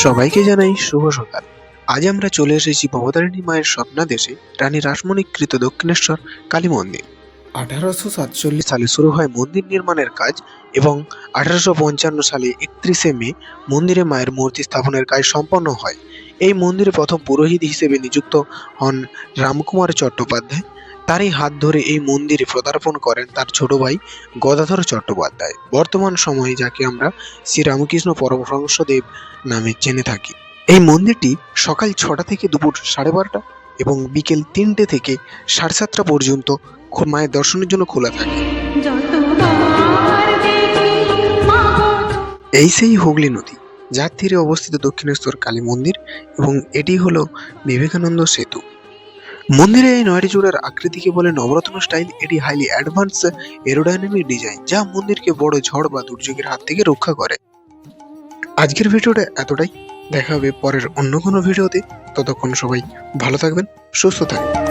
সবাইকে জানাই শুভ সকাল। আজ আমরা চলে এসেছি ভবতারিণী মায়ের স্বপ্নাদেশে রানী রাসমণিকৃত দক্ষিণেশ্বর কালী মন্দির। 1847 সালে শুরু হয় মন্দির নির্মাণের কাজ এবং 1855 সালে 31 মে মন্দিরে মায়ের মূর্তি স্থাপনের কাজ সম্পন্ন হয়। এই মন্দিরে প্রথম পুরোহিত হিসেবে নিযুক্ত হন রামকুমার চট্টোপাধ্যায়। তারই হাত ধরে এই মন্দিরে পদার্পণ করেন তার ছোট ভাই গদাধর চট্টোপাধ্যায়, বর্তমান সময়ে যাকে আমরা শ্রী রামকৃষ্ণ পরমহংসদেব নামে জেনে থাকি। এই মন্দিরটি সকাল 6টা থেকে দুপুর 12:30 এবং বিকেল 3টে থেকে 7:30 পর্যন্ত মায়ের দর্শনের জন্য খোলা থাকে। এই সেই হুগলি নদী, যার তীরে অবস্থিত দক্ষিণেশ্বর কালী মন্দির এবং এটি হলো বিবেকানন্দ সেতু। মন্দিরে এই 9টি চূড়ার আকৃতিকে বলে নবরত্ন স্টাইল। এটি হাইলি অ্যাডভান্স এরোডাইনামিক ডিজাইন, যা মন্দিরকে বড় ঝড় বা দুর্যোগের হাত থেকে রক্ষা করে। আজকের ভিডিওটা এতটাই। দেখা হবে পরের অন্য কোনো ভিডিওতে। ততক্ষণ সবাই ভালো থাকবেন, সুস্থ থাকবেন।